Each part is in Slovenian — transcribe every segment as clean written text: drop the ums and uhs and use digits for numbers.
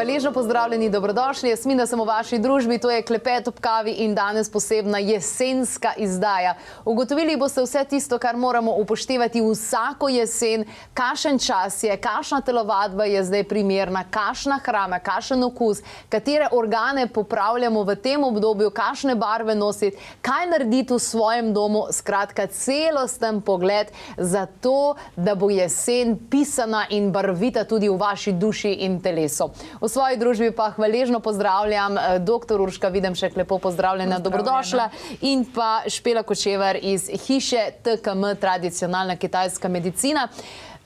Hvaležno pozdravljeni, dobrodošli. Jasmina sem v vaši družbi, to je Klepet ob kavi in danes posebna jesenska izdaja. Ugotovili boste vse tisto, kar moramo upoštevati vsako jesen, kakšen čas je, kakšna telovadba je zdaj primerna, kakšna hrana, kakšen okus, katere organe popravljamo v tem obdobju, kakšne barve nositi, kaj narediti v svojem domu, skratka celosten pogled za to, da bo jesen pisana in barvita tudi v vaši duši in telesu. V svoji družbi pa hvaležno pozdravljam dr. Urška Videmšek, lepo pozdravljena, dobrodošla, in pa Špela Kočevar iz hiše TKM, tradicionalna kitajska medicina.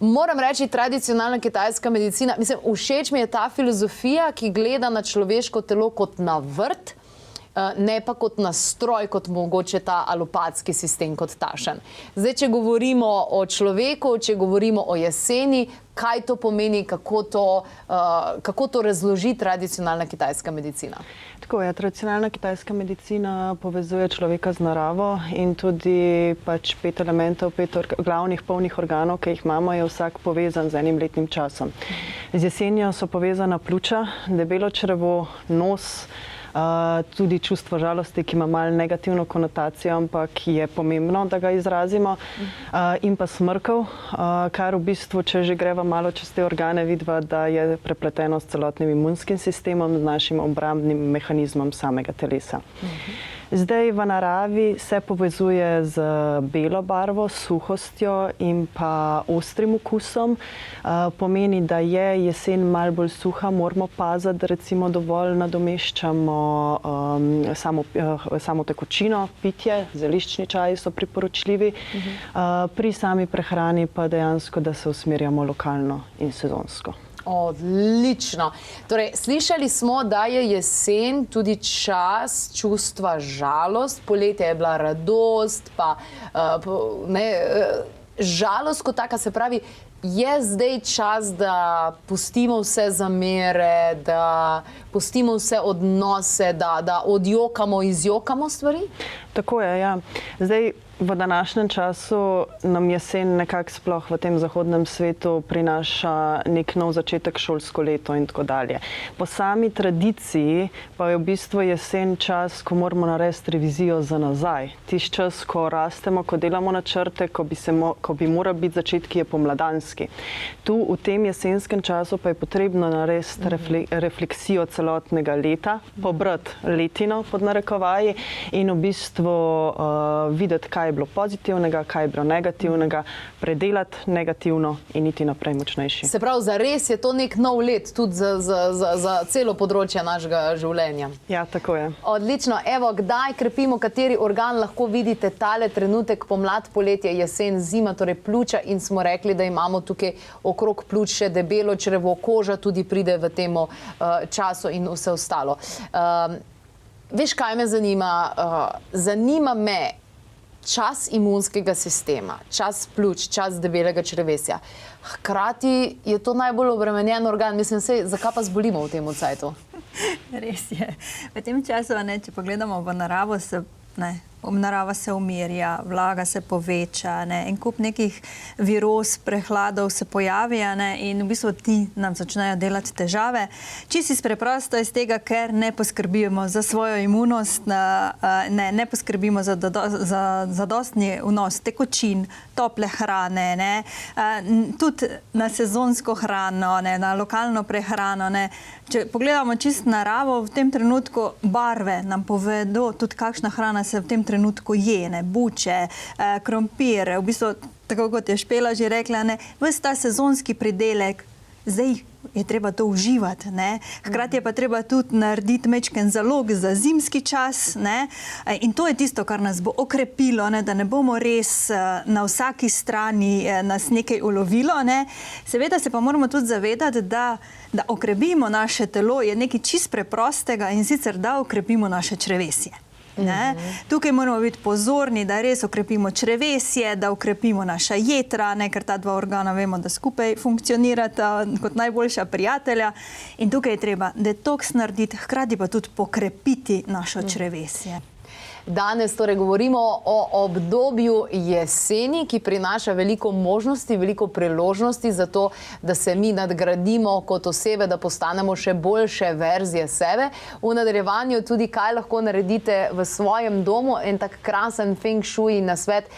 Moram reči, tradicionalna kitajska medicina, mislim, všeč mi je ta filozofija, ki gleda na človeško telo kot na vrt, ne pa kot na stroj, kot mogoče ta alopatski sistem kot tašen. Zdaj, če govorimo o človeku, če govorimo o jeseni, kaj to pomeni, kako to razloži tradicionalna kitajska medicina? Tako je, tradicionalna kitajska medicina povezuje človeka z naravo in tudi pač 5 elementov, 5 glavnih polnih organov, ki jih imamo, je vsak povezan z enim letnim časom. Z jesenjo so povezana pljuča, debelo črevo, nos, tudi čustvo žalosti, ki ima malo negativno konotacijo, ampak je pomembno, da ga izrazimo, in pa smrkev, kar v bistvu, če že greva malo čez te organe, vidva, da je prepleteno s celotnim imunskim sistemom, z našim obrambnim mehanizmom samega telesa. Zdaj v naravi se povezuje z belo barvo, suhostjo in pa ostrim okusom. Pomeni, da je jesen malo bolj suha, moramo paziti, da recimo dovolj nadomeščamo samo tekočino, pitje, zeliščni čaji so priporočljivi. Pri sami prehrani pa dejansko, da se usmerjamo lokalno in sezonsko. Odlično. Torej, slišali smo, da je jesen tudi čas čustva žalost, poletje je bila radost, pa žalost kot taka, se pravi, je zdaj čas, da pustimo vse zamere, da pustimo vse odnose, da odjokamo, izjokamo stvari? Tako je, ja. Zdaj, v današnjem času nam jesen nekako sploh v tem zahodnem svetu prinaša nek nov začetek šolsko leto in tako dalje. Po sami tradiciji pa je v bistvu jesen čas, ko moramo narediti revizijo za nazaj. Tisti čas, ko rastemo, ko delamo načrte, ko bi moral biti začetek, ki je pomladanski. Tu v tem jesenskem času pa je potrebno narediti refleksijo celotnega leta, pobrati letino pod narekovaji in v bistvu videti, kaj je bilo pozitivnega, kaj je bilo negativnega, predelati negativno in iti naprej močnejši. Se pravi, zares je to nek nov let tudi za celo področje našega življenja. Ja, tako je. Odlično. Evo, kdaj krepimo, kateri organ lahko vidite tale trenutek, pomlad, poletje, jesen, zima, torej pljuča, in smo rekli, da imamo tukaj okrog pljuč še debelo črevo, koža tudi pride v tem času in vse ostalo. Veš, kaj me zanima? Zanima me čas imunskega sistema, čas pljuč, čas debelega črevesja. Hkrati je to najbolj obremenjen organ. Mislim, zakaj pa zbolimo v tem cajtu? Res je. V tem času, če pogledamo v naravo, narava se umirja, vlaga se poveča, en kup nekih viroz, prehladov se pojavi in v bistvu ti nam začnejo delati težave. Čisto preprosto iz tega, ker ne poskrbimo za svojo imunost, ne poskrbimo za zadostni vnos tekočin, tople hrane, tudi na sezonsko hrano, na lokalno prehrano. Če pogledamo čisto naravo, v tem trenutku barve nam povedo tudi, kakšna hrana se v tem trenutku je, buče, krompir, v bistvu, tako kot je Špela že rekla, ves ta sezonski pridelek, zdaj je treba to uživati, Hkrati je pa treba tudi narediti majčken zalog za zimski čas, in to je tisto, kar nas bo okrepilo, da ne bomo res na vsaki strani nas nekaj ulovilo, Seveda se pa moramo tudi zavedati, da okrepimo naše telo, je nekaj čisto preprostega, in sicer, da okrepimo naše črevesje. Tukaj moramo biti pozorni, da res okrepimo črevesje, da okrepimo naša jetra, ker ta dva organa vemo, da skupaj funkcionirata kot najboljša prijatelja, in tukaj je treba detoks narediti, hkrati pa tudi pokrepiti našo črevesje. Danes torej govorimo o obdobju jeseni, ki prinaša veliko možnosti, veliko priložnosti za to, da se mi nadgradimo kot osebe, da postanemo še boljše verzije sebe. V nadaljevanju tudi, kaj lahko naredite v svojem domu, en tak krasen feng shui nasvet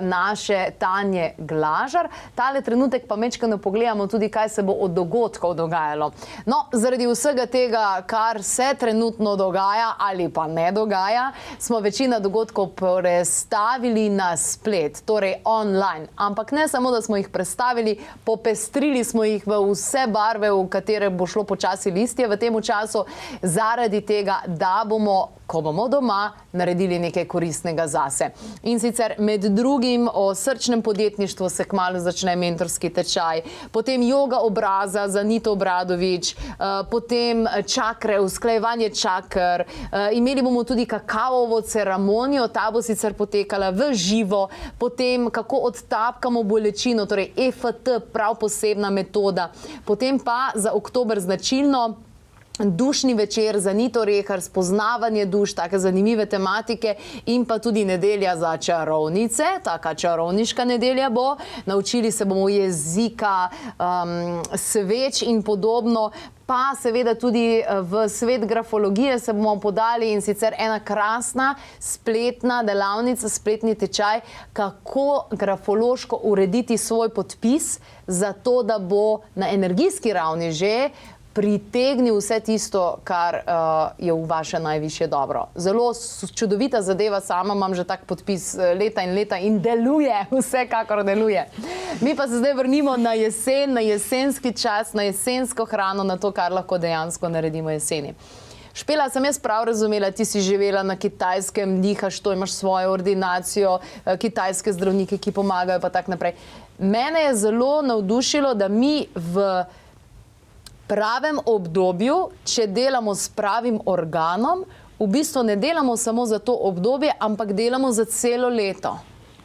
naše Tanje Glažar. Tale trenutek pa mečkano pogledamo tudi, kaj se bo od dogodkov dogajalo. No, zaradi vsega tega, kar se trenutno dogaja ali pa ne dogaja, smo večina dogodkov prestavili na splet, torej online. Ampak ne samo, da smo jih prestavili, popestrili smo jih v vse barve, v katere bo šlo počasi listje v tem času, zaradi tega, da bomo, ko bomo doma, naredili nekaj koristnega zase. In sicer med drugim o srčnem podjetništvu se kmalu začne mentorski tečaj, potem joga obraza za Nito Obradović, potem čakre, usklajevanje čakr, imeli bomo tudi kakavovo ceremonijo, ta bo sicer potekala v živo, potem kako odtapkamo bolečino, torej EFT, prav posebna metoda, potem pa za oktober značilno dušni večer za Nito Rehar, spoznavanje duš, take zanimive tematike in pa tudi nedelja za čarovnice, taka čarovniška nedelja bo, naučili se bomo jezika, sveč in podobno, pa seveda tudi v svet grafologije se bomo podali in sicer ena krasna spletna delavnica, spletni tečaj, kako grafološko urediti svoj podpis, zato da bo na energijski ravni že pritegnil vse tisto, kar je v vaše najvišje dobro. Zelo čudovita zadeva, sama imam že tak podpis leta in deluje, vsekakor deluje. Mi pa se zdaj vrnimo na jesen, na jesenski čas, na jesensko hrano, na to, kar lahko dejansko naredimo jeseni. Špela, sem jaz prav razumela, ti si živela na Kitajskem, dihaš to, imaš svojo ordinacijo, kitajske zdravnike, ki pomagajo, pa tak naprej. Mene je zelo navdušilo, da mi v pravem obdobju, če delamo s pravim organom, v bistvu ne delamo samo za to obdobje, ampak delamo za celo leto.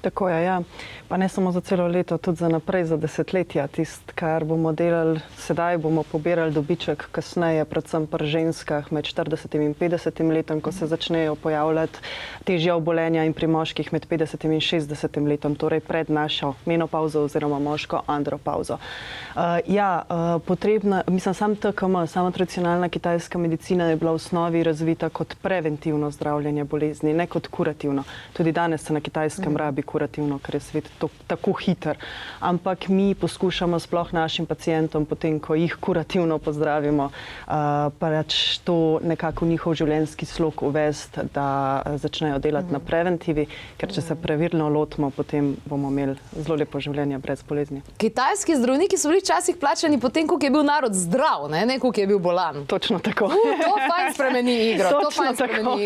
Tako je, ja. Pa ne samo za celo leto, tudi za naprej, za desetletja. Tist, kar bomo delali sedaj, bomo pobirali dobiček kasneje, predvsem pri ženskah med 40 in 50 letom, ko se začnejo pojavljati težja obolenja in pri moških med 50 in 60 letom, torej pred našo menopauzo oziroma moško andropauzo. Potrebna, mislim, sam TKM, sama tradicionalna kitajska medicina je bila v osnovi razvita kot preventivno zdravljenje bolezni, ne kot kurativno. Tudi danes se na Kitajskem rabi kurativno, ker je svet tako hiter. Ampak mi poskušamo sploh našim pacientom, potem, ko jih kurativno pozdravimo, pač to nekako njihov življenjski slog uvesti, da začnejo delati na preventivi, ker če se pravilno lotimo, potem bomo imeli zelo lepo življenje brez bolezni. Kitajski zdravniki so bili včasih plačani potem, koliko je bil narod zdrav, ne koliko je bil bolan. Točno tako. To fajn spremeni igro. Točno tako.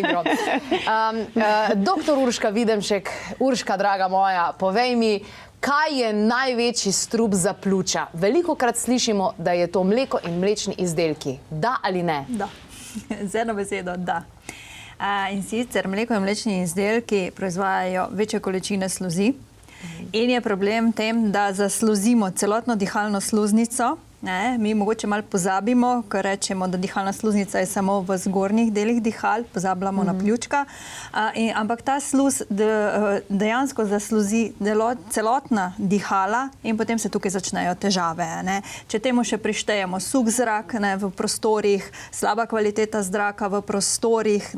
Doktor Urška Videmšek, Urška, draga moja, povej mi, kaj je največji strup za pljuča? Velikokrat slišimo, da je to mleko in mlečni izdelki. Da ali ne? Da. Z eno besedo, da. In sicer mleko in mlečni izdelki proizvajajo večje količine sluzi in je problem tem, da zasluzimo celotno dihalno sluznico. Mi mogoče malo pozabimo, ko rečemo, da dihalna sluznica je samo v zgornjih delih dihal, pozabljamo na pljučka, ampak ta sluz dejansko zasluzi celotna dihala in potem se tukaj začnejo težave. Če temu še prištejemo suh zrak v prostorih, slaba kvaliteta zraka v prostorih,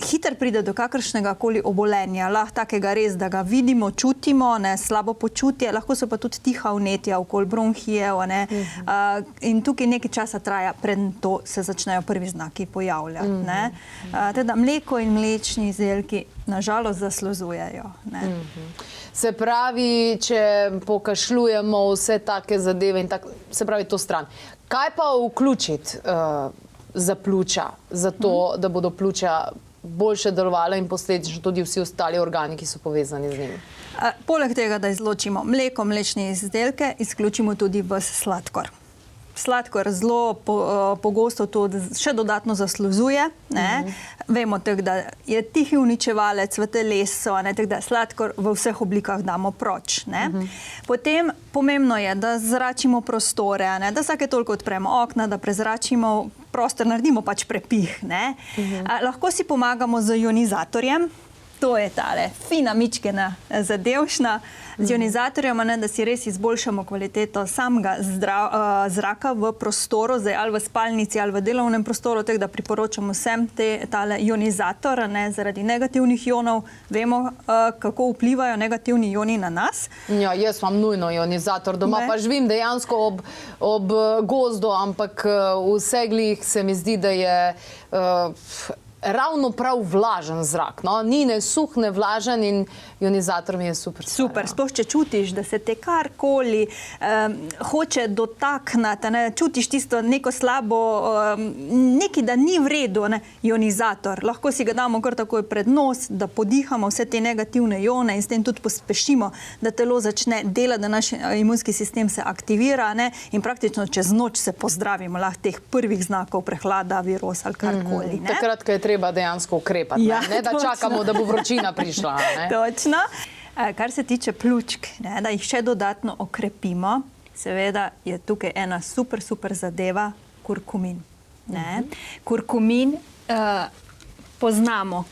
hiter pride do kakršnega koli obolenja, lahko takega res, da ga vidimo, čutimo, slabo počutje, lahko so pa tudi tiha vnetja okoli bronhijev, in tukaj nekaj časa traja, preden to se začnejo prvi znaki pojavljati. Teda mleko in mlečni izdelki nažalost zasluzujejo. Se pravi, če pokašljujemo vse take zadeve in tako, se pravi to stran. Kaj pa vključiti za pljuča, za to, da bodo pljuča boljše delovala in posledično tudi vsi ostali organi, ki so povezani z njimi? Poleg tega, da izločimo mleko, mlečne izdelke, izključimo tudi ves sladkor. Sladkor zelo pogosto to še dodatno zasluzuje. Vemo, da je tihi uničevalec v telesu, tako da sladkor v vseh oblikah damo proč. Potem pomembno je, da zračimo prostore, da vsake toliko odpremo okna, da prezračimo prostor, naredimo pač prepih. Lahko si pomagamo z ionizatorjem. To je tale fina mičkena zadevšna z ionizatorjem, da si res izboljšamo kvaliteto samega zraka v prostoru, zdaj ali v spalnici ali v delovnem prostoru, tako da priporočamo vsem tale ionizator, zaradi negativnih ionov. Vemo, kako vplivajo negativni ioni na nas. Ja, jaz imam nujno ionizator doma, pa živim dejansko ob gozdu, ampak v Seglih se mi zdi, da je ravno prav vlažen zrak. Ni ne suh, ne vlažen in ionizator mi je super. Super, sploh če čutiš, da se te karkoli hoče dotakniti, čutiš tisto neko slabo, nekaj, da ni v redu, ionizator. Lahko si ga damo kar takoj pred nos, da podihamo vse te negativne ione in s tem tudi pospešimo, da telo začne delati, da naš imunski sistem se aktivira in praktično čez noč se pozdravimo lahko teh prvih znakov prehlada, viroz ali karkoli. Takrat, ko je treba dejansko ukrepati, ne da čakamo, da bo vročina prišla. Točno. Kar se tiče pljučk, da jih še dodatno okrepimo, seveda je tukaj ena super zadeva, kurkumin. Kurkumin poznamo,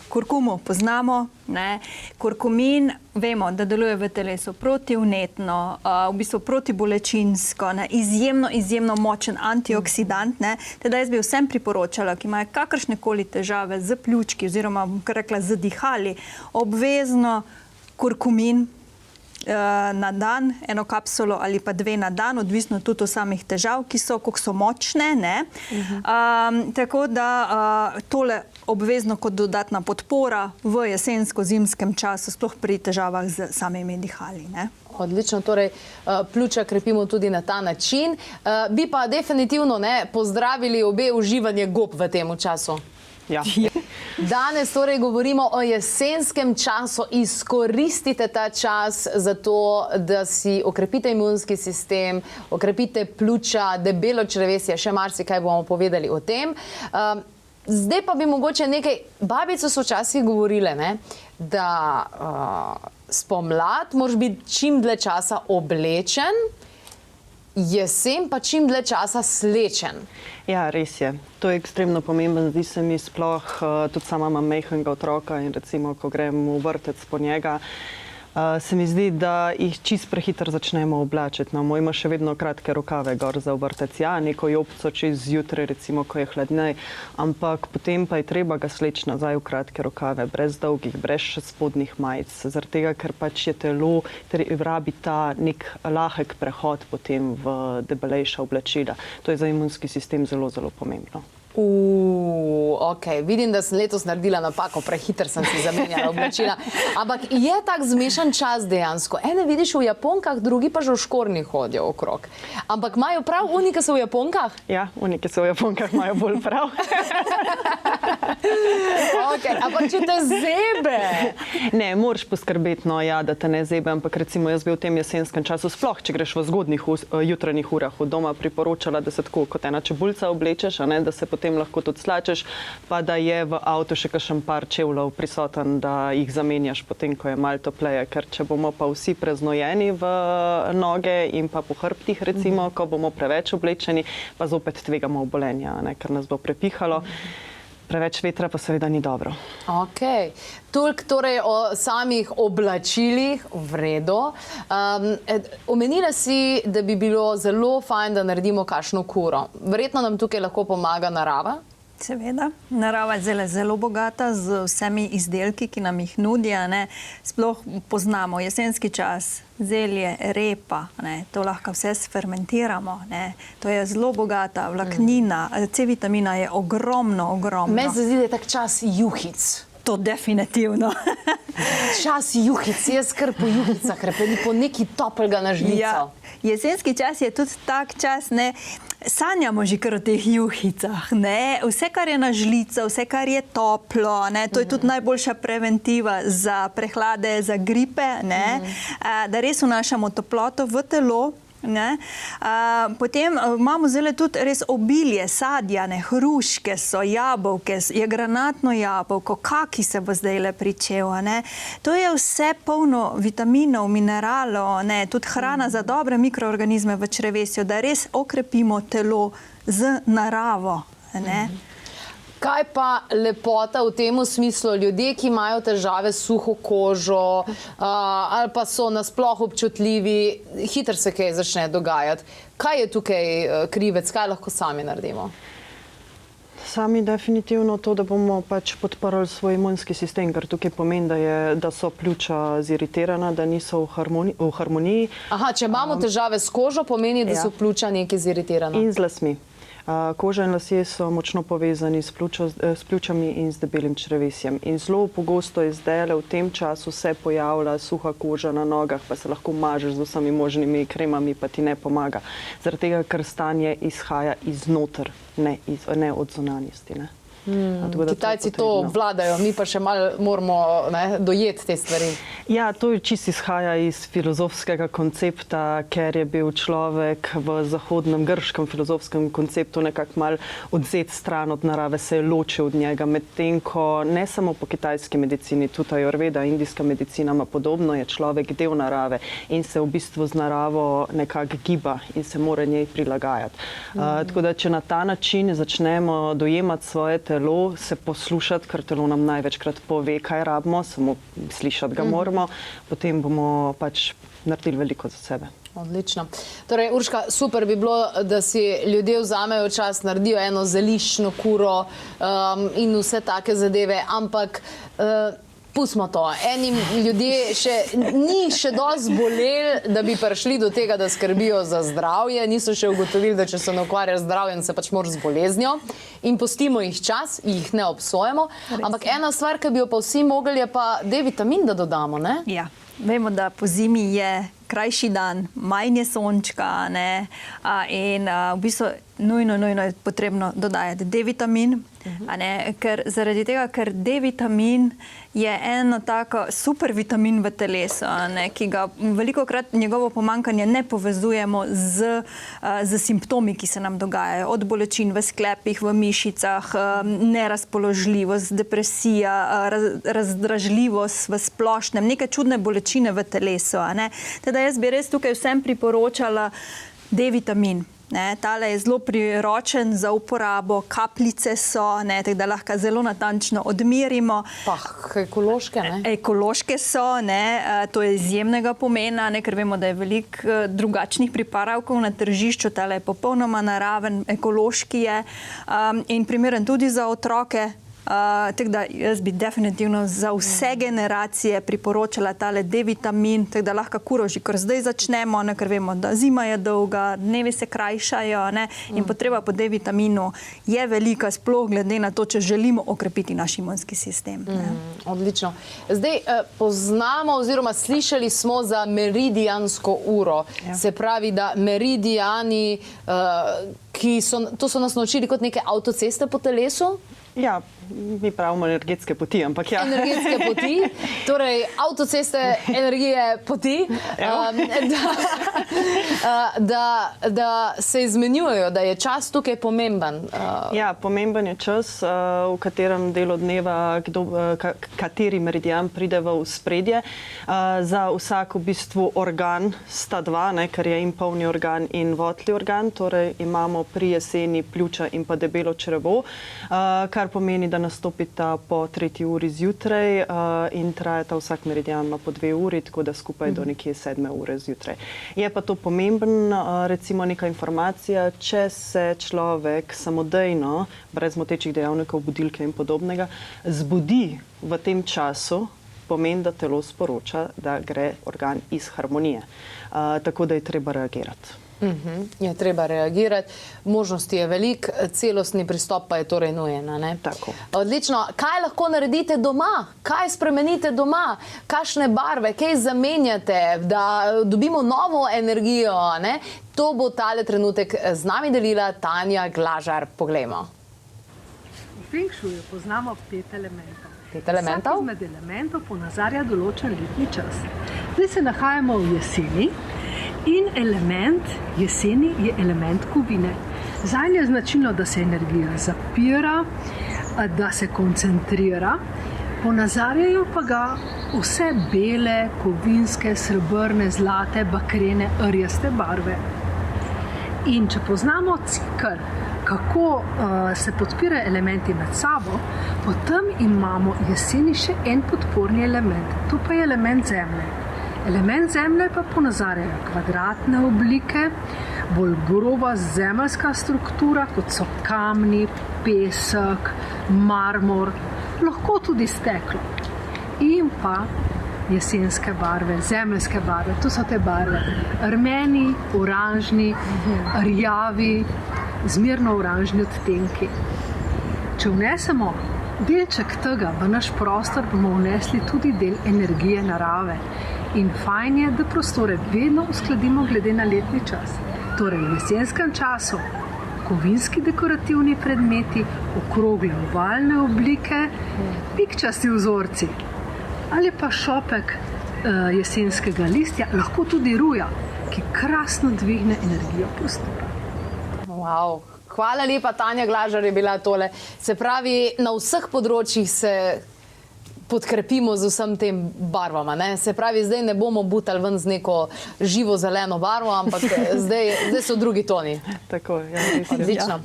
kurkumin vemo, da deluje v telesu protivnetno, v bistvu protibolečinsko, izjemno močen antioksidant. Teda jaz bi vsem priporočala, ki imajo kakršnekoli težave z pljučki oziroma, kar rekla, z dihali, obvezno kurkumin na dan, eno kapsulo ali pa 2 na dan, odvisno tudi od samih težav, koliko so močne. Tako da tole obvezno kot dodatna podpora v jesensko-zimskem času, sploh pri težavah z samimi dihali. Odlično, torej pljuča krepimo tudi na ta način. Bi pa definitivno pozdravili obe uživanje gob v tem času. Ja. Danes torej govorimo o jesenskem času. Izkoristite ta čas za to, da si okrepite imunski sistem, okrepite pljuča, debelo črevesje, še marsikaj bomo povedali o tem. Zdaj pa bi mogoče nekaj, babice so včasih govorile, da spomlad moraš biti čim dlje časa oblečen, jesen pa čim dlje časa slečen. Ja, res je. To je ekstremno pomembno. Zdi se mi sploh, tudi sama imam majhnega otroka in recimo, ko grem v vrtec po njega, se mi zdi, da jih čist prehitro začnemo oblačiti. Moj ima še vedno kratke rokave gor za v vrtec. Ja, neko jopco čez zjutraj, recimo, ko je hladnej, ampak potem pa je treba ga sleči nazaj v kratke rokave, brez dolgih, brez spodnjih majic. Zaradi tega, ker pač je telo rabi ta nek lahek prehod potem v debelejša oblačila. To je za imunski sistem zelo pomembno. Ok, vidim, da sem letos naredila napako, prehiter sem si zamenjala oblačila. Ampak je tak zmešan čas dejansko. Ene vidiš v japonkah, drugi pa že v škornjih hodijo okrog. Ampak imajo prav oni, ki so v japonkah? Ja, oni, ki so v japonkah, imajo bolj prav. Ok, ampak če te zebe? Ne, moraš poskrbeti, da te ne zebe, ampak recimo jaz bi v tem jesenskem času, sploh, če greš v zgodnjih jutranjih urah od doma, priporočala, da se tako kot ena čebulca oblečeš, da se potem lahko tudi slačeš, pa da je v avtu še kakšen par čevljev prisoten, da jih zamenjaš potem, ko je malo topleje, ker če bomo pa vsi preznojeni v noge in pa po hrbtih recimo, ko bomo preveč oblečeni, pa zopet tvegamo obolenja, ker nas bo prepihalo. Preveč vetra pa seveda ni dobro. Ok. Toliko torej o samih oblačilih, v redu. Omenila si, da bi bilo zelo fajn, da naredimo kakšno kuro. Verjetno nam tukaj lahko pomaga narava? Seveda. Narava je zelo bogata z vsemi izdelki, ki nam jih nudi. Sploh poznamo jesenski čas, zelje, repa, to lahko vse sfermentiramo. To je zelo bogata vlaknina, C-vitamina je ogromno. Meni se zdi, da je tak čas juhic. To definitivno. Čas juhic, jaz kar po juhicah, po neki toplega na žlico. Ja. Jesenski čas je tudi tak čas, sanjamo že kar o teh juhicah. Vse, kar je na žlico, vse, kar je toplo, to je tudi najboljša preventiva za prehlade, za gripe, da res vnašamo toploto v telo, Potem imamo zdaj tudi res obilje, sadja, hruške so, jabolke, je granatno jabolko, kaki se bo zdaj pričel. To je vse polno vitaminov, mineralov, tudi hrana za dobre mikroorganizme v črevesju, da res okrepimo telo z naravo. Kaj pa lepota v tem smislu? Ljudje, ki imajo težave s suho kožo ali pa so nasploh občutljivi, hitro se kaj začne dogajati. Kaj je tukaj krivec? Kaj lahko sami naredimo? Sami definitivno to, da bomo pač podprli svoj imunski sistem, ker tukaj pomeni, da so pljuča ziritirana, da niso v harmoniji. Aha, če imamo težave s kožo, pomeni, da so pljuča nekaj ziritirana. In z lasmi. Koža in lasje so močno povezani s pljučami in z debelim črevesjem. In zelo pogosto je zdaj v tem času se pojavlja suha koža na nogah, pa se lahko mažeš z vsemi možnimi kremami, pa ti ne pomaga. Zaradi tega, ker stanje izhaja iznoter, ne od zunanjosti. Kitajci to obvladajo, mi pa še malo moramo dojeti te stvari. Ja, to čisto izhaja iz filozofskega koncepta, ker je bil človek v zahodnem grškem filozofskem konceptu nekako mal odzet stran od narave, se je ločil od njega, medtem ko ne samo po kitajski medicini, tudi ajurveda, indijska medicina ima podobno, je človek del narave in se v bistvu z naravo nekako giba in se mora njej prilagajati. Tako da, če na ta način začnemo dojemati svoje telo, se poslušati, ker telo nam največkrat pove, kaj rabimo, samo slišati ga moramo, potem bomo pač naredili veliko za sebe. Odlično. Torej, Urška, super bi bilo, da si ljudje vzamejo čas, naredijo eno zeliščno kuro in vse take zadeve, ampak pustimo to. Enim ljudje ni še dosti zboleli, da bi prišli do tega, da skrbijo za zdravje, niso še ugotovili, da če se ne ukvarjaš z zdravjem, se pač moraš z boleznijo in pustimo jih čas, jih ne obsojamo. Ampak ena stvar, ki bi jo pa vsi mogli, je pa D-vitamin, da dodamo, ne? Ja, vemo, da po zimi je krajši dan, manj je sončka, in v bistvu nujno je potrebno dodajati D-vitamin, ker zaradi tega, ker D-vitamin je eno tako super vitamin v telesu, ki ga velikokrat njegovo pomanjkanje ne povezujemo z simptomi, ki se nam dogajajo, od bolečin v sklepih, v mišicah, nerazpoložljivost, depresija, razdražljivost v splošnem, neke čudne bolečine v telesu. Teda jaz bi res tukaj vsem priporočala D-vitamin. Tale je zelo priročen za uporabo, kapljice so, tako da lahko zelo natančno odmerimo. Pa ekološke, ne? Ekološke so, to je izjemnega pomena, ker vemo, da je veliko drugačnih pripravkov na tržišču, tale je popolnoma naraven, ekološki je in primeren tudi za otroke. Tako da jaz bi definitivno za vse generacije priporočala tale D-vitamin, tako da lahko kuro že kar zdaj začnemo, ker vemo, da zima je dolga, dnevi se krajšajo in potreba po D-vitaminu je velika, sploh glede na to, če želimo okrepiti naš imunski sistem. Odlično. Zdaj poznamo oziroma slišali smo za meridiansko uro. Se pravi, da meridiani, to so nas naučili kot neke avtoceste po telesu? Ja, mi pravimo energetske poti, ampak ja. Energetske poti, torej avtoceste, energije, poti, da se izmenjujejo, da je čas tukaj pomemben. Ja, pomemben je čas, v katerem delu dneva, kateri meridian pride v ospredje. Za vsak v bistvu organ sta dva, ker je in polni organ in votli organ, torej imamo pri jeseni pljuča in pa debelo črevo, kar pomeni, da nastopita po 3. uri zjutraj in trajata vsak meridian ima po 2 uri, tako da skupaj do nekje 7. ure zjutraj. Je pa to pomemben, recimo neka informacija, če se človek samodejno, brez motečih dejavnikov, budilke in podobnega, zbudi v tem času, pomeni, da telo sporoča, da gre organ iz harmonije. Tako da je treba reagirati. Je treba reagirati. Možnosti je veliko, celostni pristop pa je torej nujen, ne? Tako. Odlično. Kaj lahko naredite doma? Kaj spremenite doma? Kakšne barve? Kaj zamenjate, da dobimo novo energijo, ne? To bo tale trenutek z nami delila Tanja Glažar. Poglejmo. V Feng Shuiu poznamo 5 elementov. 5 elementov? Vsak izmed elementov ponazarja določen letni čas. Zdaj se nahajamo v jeseni In element jeseni je element kovine. Zanj je značilno, da se energija zapira, da se koncentrira, ponazarjajo pa ga vse bele, kovinske, srebrne, zlate, bakrene, rjaste barve. In če poznamo cikl, kako se podpirajo elementi med sabo, potem imamo jeseni še en podporni element. To pa je element zemlje. Element zemlje pa ponazarjajo kvadratne oblike, bolj groba zemeljska struktura, kot so kamni, pesek, marmor, lahko tudi steklo. In pa jesenske barve, zemeljske barve, to so te barve rumeni, oranžni, rjavi, zmerno oranžni odtenki. Če vnesemo delček tega v naš prostor, bomo vnesli tudi del energije narave. In fajn je, da prostore vedno uskladimo glede na letni čas. Torej v jesenskem času kovinski dekorativni predmeti, okrogle ovalne oblike, pikčasti vzorci ali pa šopek jesenskega listja, lahko tudi ruja, ki krasno dvigne energijo prostora. Wow. Hvala lepa, Tanja Glažar je bila tole. Se pravi, na vseh področjih se podkrepimo z vsem tem barvama. Ne? Se pravi, zdaj ne bomo butali ven z neko živo zeleno barvo, ampak zdaj so drugi toni. Tako, ja, mislim. Odlično.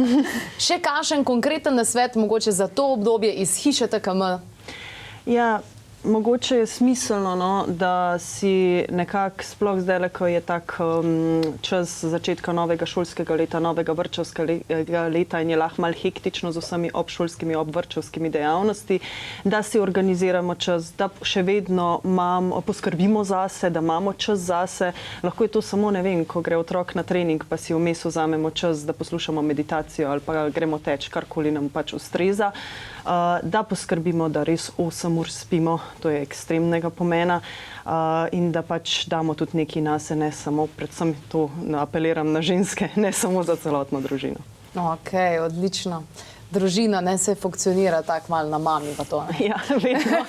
Še kakšen konkreten nasvet mogoče za to obdobje iz hiše TKM? Ja, mogoče je smiselno, no, da si nekako, sploh zdaj, ko je tak čas začetka novega šolskega leta, novega vrtčevskega leta in je lahko malo hektično z vsemi obšolskimi, obvrtčevskimi dejavnosti, da si organiziramo čas, da še vedno poskrbimo zase, da imamo čas zase. Lahko je to samo, ne vem, ko gre otrok na trening, pa si vmes vzamemo čas, da poslušamo meditacijo ali pa gremo teč, karkoli nam pač ustreza. Da poskrbimo, da res 8 ur spimo, to je ekstremnega pomena, in da pač damo tudi nekaj nase, ne samo, predvsem to apeliram na ženske, ne samo za celotno družino. Ok, odlično. Družina, ne, se funkcionira tako malo na mami pa to. Ne? Ja, vedno.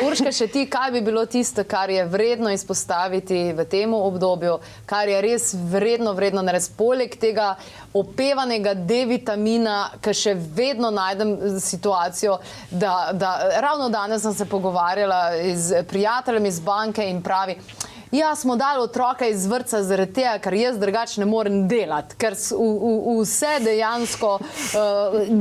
Urška, še ti, kaj bi bilo tisto, kar je vredno izpostaviti v tem obdobju, kar je res vredno narediti, poleg tega opevanega D-vitamina, ki še vedno najdem situacijo, da ravno danes sem se pogovarjala z prijateljem iz banke in pravi, ja, smo dali otroka iz vrtca zaradi tega, ker jaz drugače ne morem delati, ker vse dejansko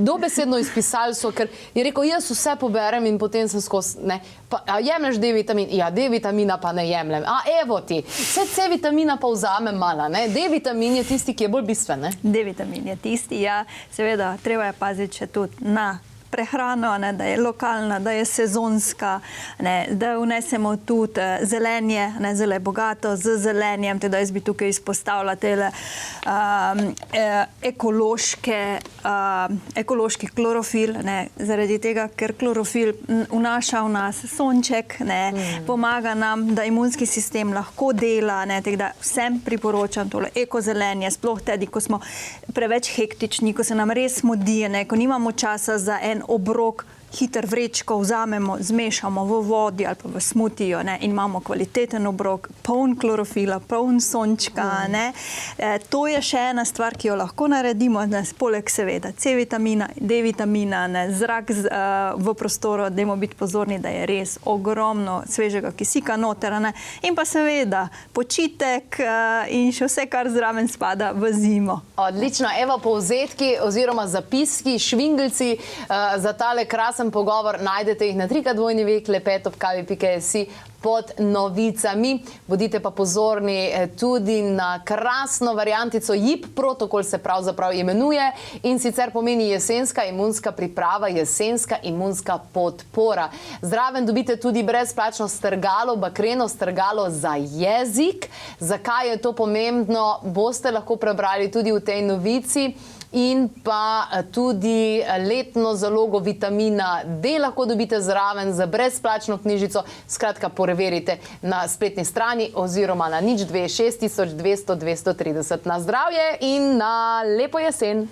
dobesedno izpisali so, ker je rekel, jaz vse poberem in potem sem skozi, ne, a jemlješ D-vitamin? Ja, D-vitamina pa ne jemljem. A evo ti, vse C-vitamina pa vzamem mala, ne, D-vitamin je tisti, ki je bolj bistven, ne? D-vitamin je tisti, ja, seveda, treba je paziti še tudi na prehrano, ne, da je lokalna, da je sezonska, ne, da vnesemo tudi zelenje, ne, zelo je bogato z zelenjem, teda jaz bi tukaj izpostavila tele ekološki klorofil, ne, zaradi tega, ker klorofil vnaša v nas sonček, ne, pomaga nam, da imunski sistem lahko dela, ne, teda vsem priporočam tole ekozelenje, sploh tudi, ko smo preveč hektični, ko se nam res mudi, ne, ko nimamo časa za en obrok, hiter vrečko vzamemo, zmešamo v vodi ali pa v smutijo, ne, in imamo kvaliteten obrok, poln klorofila, poln sončka. Ne. To je še ena stvar, ki jo lahko naredimo, ne, poleg seveda C-vitamina, D-vitamina, ne, zrak v prostoru, dajmo biti pozorni, da je res ogromno svežega kisika noter, ne, in pa seveda počitek in še vse, kar zraven spada v zimo. Odlično, evo povzetki oziroma zapiski, švingelci za tale krasen pogovor najdete jih na www.klepet@kavi.si pod novicami. Bodite pa pozorni tudi na krasno variantico JIP protokol se pravzaprav imenuje in sicer pomeni jesenska imunska priprava, jesenska imunska podpora. Zraven dobite tudi brezplačno strgalo, bakreno strgalo za jezik. Zakaj je to pomembno, boste lahko prebrali tudi v tej novici. In pa tudi letno zalogo vitamina D lahko dobite zraven za brezplačno knjižico. Skratka, preverite na spletni strani oziroma na 02 6200 230. Na zdravje in na lepo jesen!